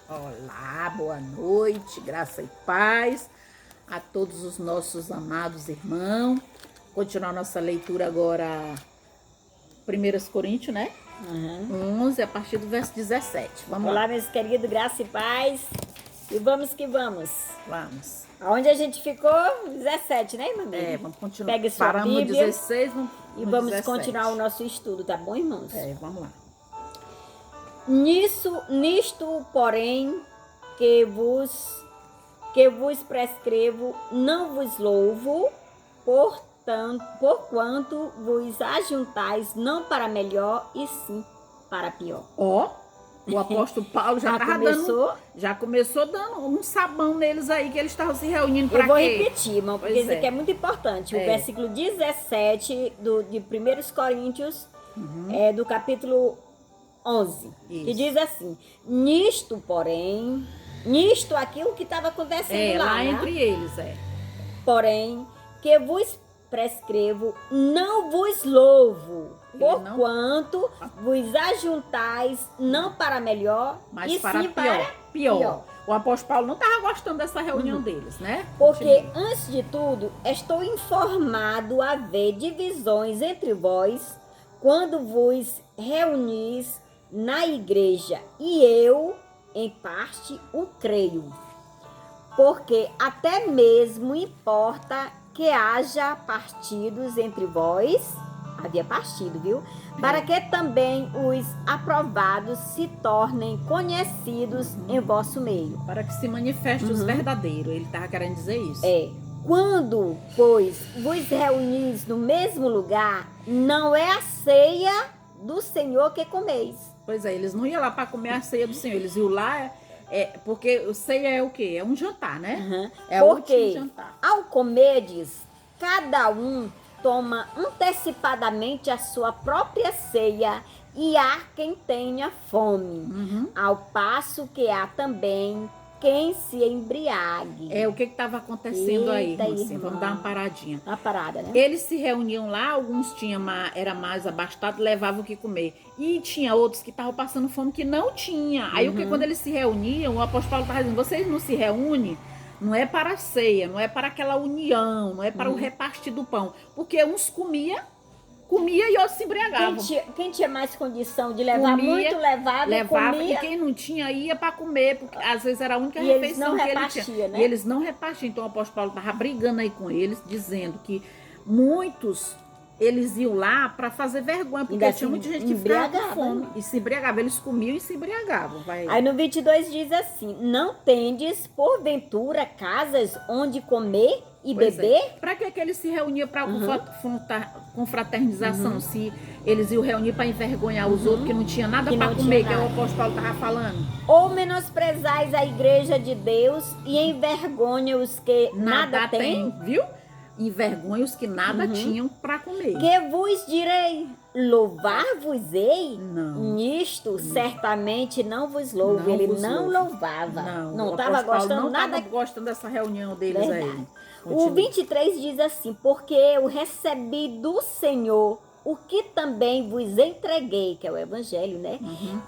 Olá, boa noite, graça e paz a todos os nossos amados irmãos. Continuar nossa leitura agora, 1 Coríntios, né? Uhum. 11, a partir do verso 17. Vamos Olá, lá. meus queridos, graça e paz. E vamos que vamos. Vamos. Aonde a gente ficou? 17, né, irmã Meire? Vamos continuar. Pegue sua Paramos no Bíblia 16, e no vamos 17. continuar o nosso estudo, tá bom, irmãos? Vamos lá. Nisto, porém, que vos prescrevo, não vos louvo, porquanto vos ajuntais não para melhor, e sim para pior. Ó, o apóstolo Paulo já começou dando um sabão neles aí, que eles estavam se reunindo para quê? Eu vou repetir, irmão, porque isso aqui é muito importante. O É. versículo 17 de 1 Coríntios, do capítulo 11, que Isso. diz assim: nisto, porém, nisto aquilo que estava acontecendo lá, né? entre eles, Porém, que vos prescrevo, não vos louvo, não- porquanto vos ajuntais não para melhor, Mas e para sim pior. pior. O apóstolo Paulo não estava gostando dessa reunião deles, né? Porque, antes de tudo, estou informado a haver divisões entre vós quando vos reunis na igreja, e eu, em parte, o creio. Porque até mesmo importa que haja partidos entre vós, havia partido, viu? Para que também os aprovados se tornem conhecidos em vosso meio. Para que se manifeste os verdadeiros. Ele estava querendo dizer isso. Quando, pois, vos reunis no mesmo lugar, não é a ceia do Senhor que comeis. Pois é, eles não iam lá para comer a ceia do Senhor. Eles iam lá, porque o ceia é o quê? É um jantar, né? É o último Porque, jantar. ao comerdes, cada um toma antecipadamente a sua própria ceia, e há quem tenha fome, ao passo que há também quem se embriague. O que estava acontecendo aí, Eita, irmã? Assim, irmã. vamos dar uma paradinha. Uma parada, né? Eles se reuniam lá, alguns era mais abastado, levavam o que comer. E tinha outros que estavam passando fome que não tinha. Aí quando eles se reuniam, o apóstolo Paulo estava dizendo: vocês não se reúnem, não é para a ceia, não é para aquela união, não é para o repartir do pão. Porque uns comia e outros se embriagavam. Quem tinha mais condição de levar muito, levava comia. E quem não tinha ia para comer, porque às vezes era a única E refeição eles não que ele repartiam, tinha. né? E eles não repartiam. Então o apóstolo Paulo estava brigando aí com eles, dizendo que muitos eles iam lá para fazer vergonha, porque tinha muita gente que ficava com fome e se embriagava. Eles comiam e se embriagavam. Aí no 22 diz assim: não tendes porventura casas onde comer e beber? Para que eles se reuniam para confraternização? Se eles iam reunir para envergonhar os outros que não tinha nada para comer, que é o apóstolo Paulo estava falando. Ou menosprezais a igreja de Deus e envergonha os que nada têm? Viu? Envergonha os que nada tinham para comer. Que vos direi, louvar-vos-ei? Não. Nisto certamente não vos louvo. Ele não louvava. Não estava gostando nada. Não estava gostando dessa reunião deles. Verdade. Aí. O 23 diz assim: porque eu recebi do Senhor o que também vos entreguei, que é o evangelho, né?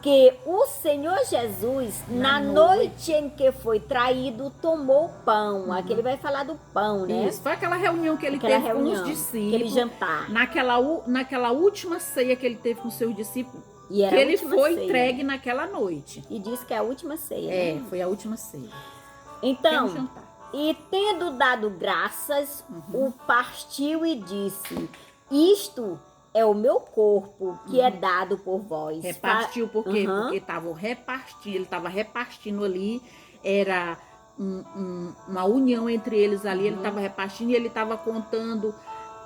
Que o Senhor Jesus, na noite em que foi traído, tomou o pão. Aqui ele vai falar do pão, né? Isso, foi aquela reunião que ele teve com os discípulos. Aquele jantar. Naquela última ceia que ele teve com seus discípulos, E era que ele foi ceia. entregue naquela noite. E diz que é a última ceia. Né? Foi a última ceia. Então, jantar. E tendo dado graças, o partiu e disse: isto é o meu corpo que é dado por vós. Repartiu por quê? Porque estavam repartindo, ele estava repartindo ali, era uma união entre eles ali, ele estava repartindo e ele estava contando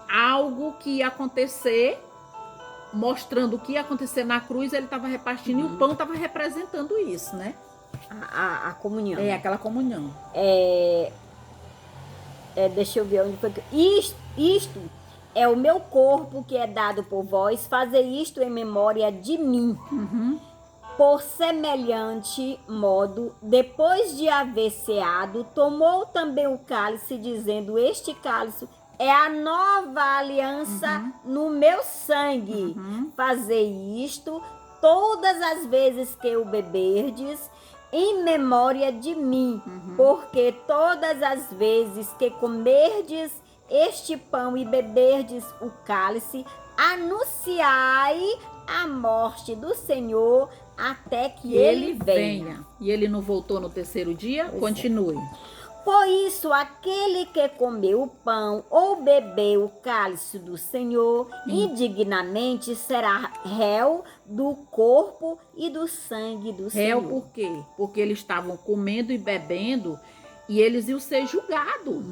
algo que ia acontecer, mostrando o que ia acontecer na cruz, ele estava repartindo e o pão estava representando isso, né? A comunhão. Aquela comunhão. Deixa eu ver onde foi. Isto é o meu corpo que é dado por vós, fazer isto em memória de mim. Por semelhante modo, depois de haver ceado, tomou também o cálice, dizendo: este cálice é a nova aliança no meu sangue. Fazei isto todas as vezes que o beberdes, em memória de mim, porque todas as vezes que comerdes este pão e beberdes o cálice, anunciai a morte do Senhor até que ele venha. E ele não voltou no terceiro dia? Pois é. Continue. Por isso, aquele que comeu o pão ou bebeu o cálice do Senhor, indignamente será réu do corpo e do sangue do Réu Senhor. por quê? Porque eles estavam comendo e bebendo e eles iam ser julgados.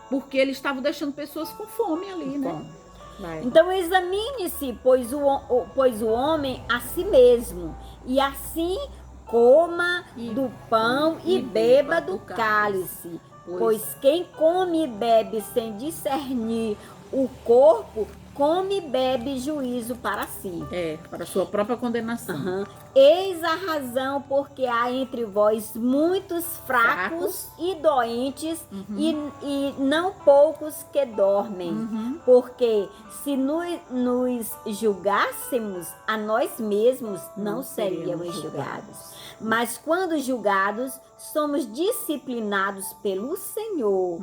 Porque eles estavam deixando pessoas com fome ali, né? Vai. Então examine-se, pois o homem a si mesmo, e assim coma do pão e beba do cálice. Pois quem come e bebe sem discernir o corpo, come e bebe juízo para si. Para a sua própria condenação. Eis a razão porque há entre vós muitos fracos e doentes e não poucos que dormem. Porque se nos julgássemos a nós mesmos, não seríamos julgados. Mas quando julgados, somos disciplinados pelo Senhor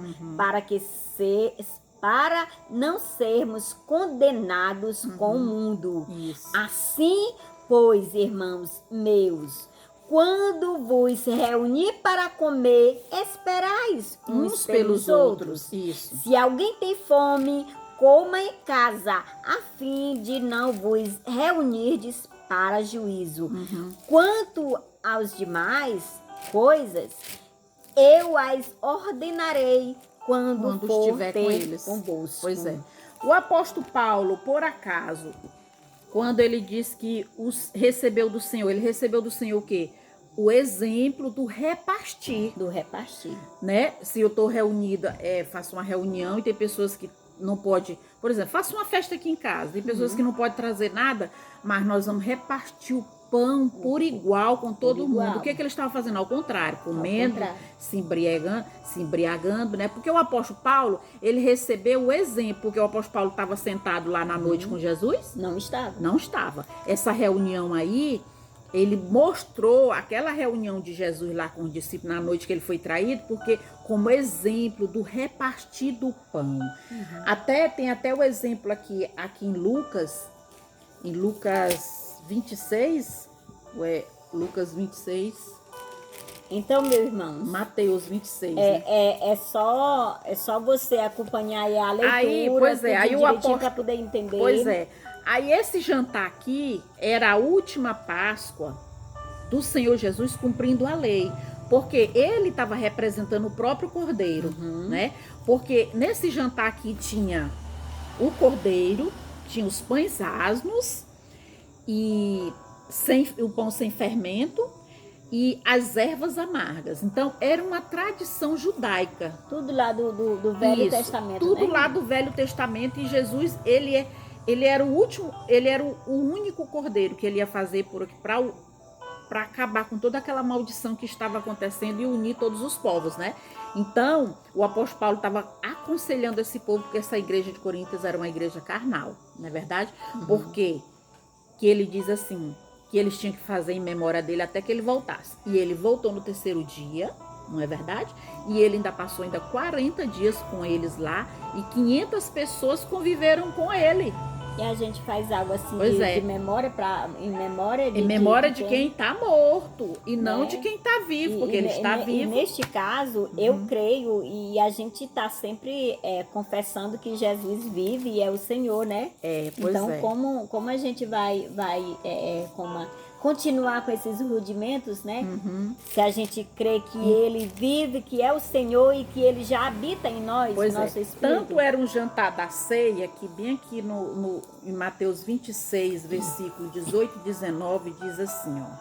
para não sermos condenados com o mundo. Isso. Assim, pois, irmãos meus, quando vos reunir para comer, esperais uns pelos outros. Isso. Se alguém tem fome, coma em casa, a fim de não vos reunirdes para juízo. Quanto aos demais coisas, eu as ordenarei quando for estiver com eles convosco. Pois é. O apóstolo Paulo, por acaso, quando ele diz que recebeu do Senhor, ele recebeu do Senhor o quê? O exemplo do repartir. Do repartir. Né? Se eu estou reunida, faço uma reunião e tem pessoas que não podem, por exemplo, faço uma festa aqui em casa, tem pessoas que não podem trazer nada, mas nós vamos repartir o pão por igual com todo mundo. O que ele estava fazendo? Ao contrário, comendo, se embriagando, né? Porque o apóstolo Paulo, ele recebeu o exemplo, porque o apóstolo Paulo estava sentado lá na noite com Jesus? Não estava. Não estava. Essa reunião aí, ele mostrou aquela reunião de Jesus lá com os discípulos na noite que ele foi traído, porque como exemplo do repartir do pão. Tem até o exemplo aqui em Lucas 26, Lucas 26. Então, meu irmão, Mateus 26. É só você acompanhar aí a leitura. Aí, pois é, aí o apóstolo para poder entender. Pois é. Aí esse jantar aqui era a última Páscoa do Senhor Jesus cumprindo a lei. Porque ele estava representando o próprio Cordeiro, né? Porque nesse jantar aqui tinha o Cordeiro, tinha os pães asmos, e o pão sem fermento e as ervas amargas. Então, era uma tradição judaica. Tudo lá do Velho Testamento, tudo né? lá do Velho Testamento. E Jesus, ele era o último, ele era o único cordeiro que ele ia fazer para acabar com toda aquela maldição que estava acontecendo e unir todos os povos, né? Então, o apóstolo Paulo estava aconselhando esse povo, porque essa igreja de Coríntios era uma igreja carnal, não é verdade? Porque que ele diz assim, que eles tinham que fazer em memória dele até que ele voltasse. E ele voltou no terceiro dia, não é verdade? E ele ainda passou 40 dias com eles lá e 500 pessoas conviveram com ele. E a gente faz algo assim de memória em memória de quem está morto e não de quem está vivo, porque ele está vivo. E neste caso, eu creio, e a gente está sempre confessando que Jesus vive e é o Senhor, né? Então, como a gente vai continuar com esses rudimentos, né? Se a gente crê que ele vive, que é o Senhor e que ele já habita em nós, nosso espírito. Tanto era um jantar da ceia, que bem aqui em Mateus 26, versículo 18 e 19, diz assim, ó.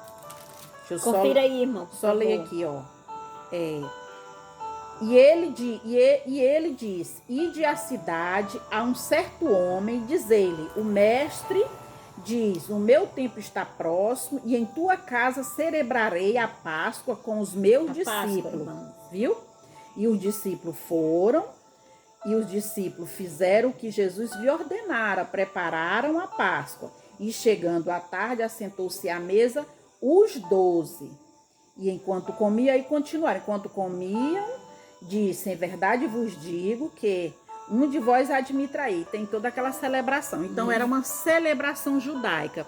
Deixa eu Confira aí, irmão. Só ler aqui, ó. E ele diz, ide à cidade a um certo homem, diz ele, o mestre diz, o meu tempo está próximo e em tua casa celebrarei a Páscoa com os meus discípulos. Viu? E os discípulos foram e os discípulos fizeram o que Jesus lhe ordenara, prepararam a Páscoa. E chegando à tarde, assentou-se à mesa os 12. E enquanto comia, aí continuaram. Enquanto comiam, disse, em verdade vos digo que um de vós há de me trair. Tem toda aquela celebração. Então, era uma celebração judaica.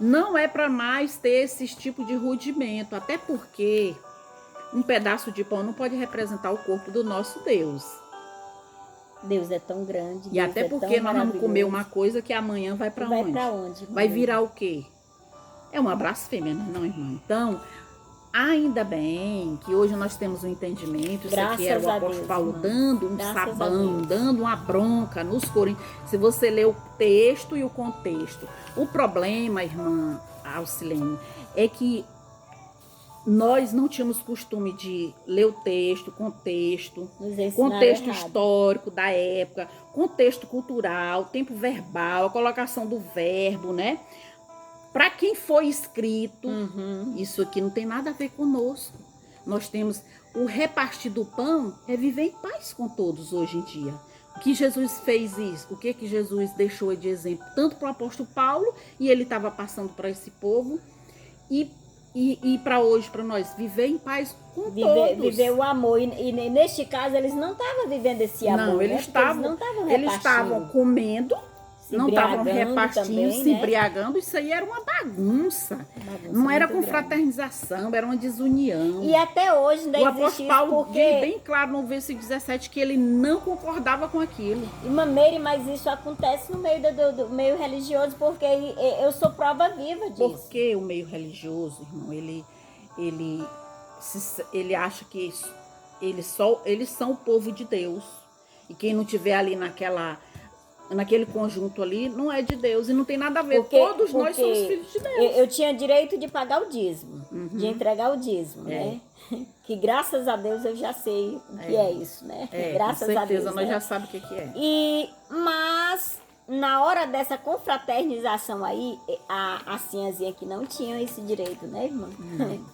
Não é para mais ter esse tipo de rudimento, até porque um pedaço de pão não pode representar o corpo do nosso Deus. Deus é tão grande. E Deus até é porque tão nós vamos comer maravilhoso. uma coisa que amanhã vai para Vai onde? pra onde? Vai virar o quê? É uma blasfêmia, não, irmã? Então, ainda bem que hoje nós temos um entendimento. Isso aqui era o Graças a apóstolo Deus, Paulo irmã. dando um Graças a sabão, Deus. dando uma bronca nos coríntios. Se você ler o texto e o contexto. O problema, irmã Alcilene, é que nós não tínhamos costume de ler o texto, contexto, Nos ensinaram contexto errado. histórico da época, contexto cultural, tempo verbal, a colocação do verbo, né? Para quem foi escrito, isso aqui não tem nada a ver conosco. Nós temos o repartir do pão é viver em paz com todos hoje em dia. O que Jesus fez isso? O que Jesus deixou de exemplo? Tanto para o apóstolo Paulo, e ele estava passando para esse povo, e para hoje, para nós, viver em paz com todos. Viver o amor. E neste caso, eles não estavam vivendo esse amor. Não, né? eles Porque estavam não estavam eles repartindo. estavam comendo, Se não estavam embriagando repartindo, também, se né? embriagando. Isso aí era uma bagunça. Bagunça Não era muito com grande. fraternização, era uma desunião. E até hoje ainda O existe apóstolo isso Paulo porque... diz bem claro no versículo 17 que ele não concordava com aquilo. E Mameire, mas isso acontece no meio do meio religioso, porque eu sou prova viva disso. Porque o meio religioso, irmão, ele acha que eles são o povo de Deus. E quem não tiver ali naquele conjunto ali, não é de Deus. E não tem nada a ver. Todos nós somos filhos de Deus. Eu tinha direito de pagar o dízimo, de entregar o dízimo, né? Que graças a Deus eu já sei o que é isso, né? Graças com certeza, a Deus. nós né? já sabemos o que é. Mas na hora dessa confraternização aí, a Sinhazinha que não tinha esse direito, né, irmã?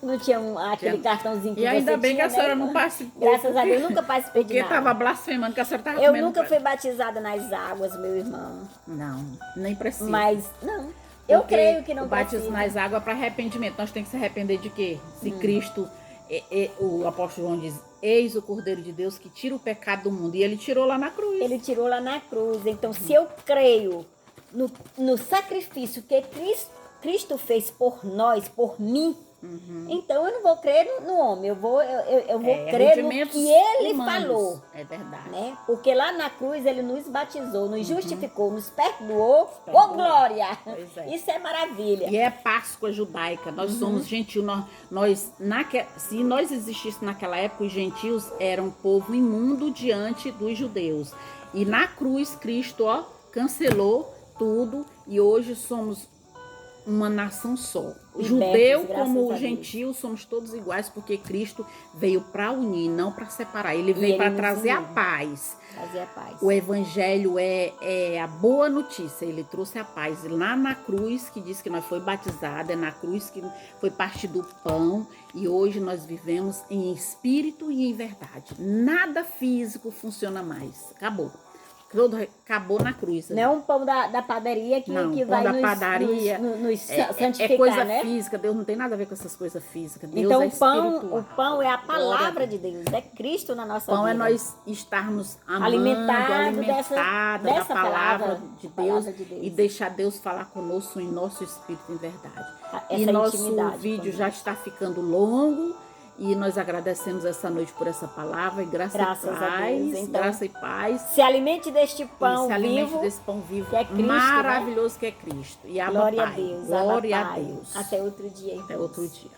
Não tinha aquele cartãozinho que E ainda você bem que tinha, a senhora né, não irmã? participou. Graças a Deus, nunca participei de Porque nada. estava blasfemando que a senhora estava Eu comendo. nunca fui batizada nas águas, meu irmão. Não, nem precisa. Mas, não. Eu Porque creio que não o batismo precisa. nas águas é para arrependimento. Nós temos que se arrepender de quê? Se Cristo, o apóstolo João diz, eis o Cordeiro de Deus que tira o pecado do mundo. E ele tirou lá na cruz. Ele tirou lá na cruz. Então, se eu creio no sacrifício que Cristo fez por nós, por mim, então eu não vou crer no homem. Eu vou crer no rudimentos que ele humanos. falou. É verdade. Né? Porque lá na cruz ele nos batizou, nos justificou, nos perdoou. Ô, glória! Pois é. Isso é maravilha. E é Páscoa judaica. Nós somos gentios. Se nós existíssemos naquela época, os gentios eram um povo imundo diante dos judeus. E na cruz, Cristo cancelou tudo. E hoje somos uma nação só. O judeu como o gentil somos todos iguais, porque Cristo veio para unir, não para separar. Ele veio para trazer a paz. Trazer a paz. O evangelho é a boa notícia. Ele trouxe a paz. Lá na cruz, que diz que nós foi batizada, é na cruz que foi partido o pão. E hoje nós vivemos em espírito e em verdade. Nada físico funciona mais. Acabou. Acabou na cruz. Não é um pão da padaria que vai nos santificar, é coisa né? física. Deus não tem nada a ver com essas coisas físicas. Deus Então é o pão é a palavra de Deus, é Cristo na nossa vida. Pão é nós estarmos amando, Alimentado da dessa palavra de Deus, palavra de Deus. E deixar Deus falar conosco em nosso espírito em verdade. Essa e nosso intimidade vídeo com já está ficando longo. E nós agradecemos essa noite por essa palavra. E graças e paz. A Deus. Então, graça e paz. Se alimente deste pão se alimente vivo. desse pão vivo que é Cristo, maravilhoso, né? Que é Cristo. E Glória Pai. a Deus. Glória Pai. a Deus. Até outro dia, então. Até outro dia.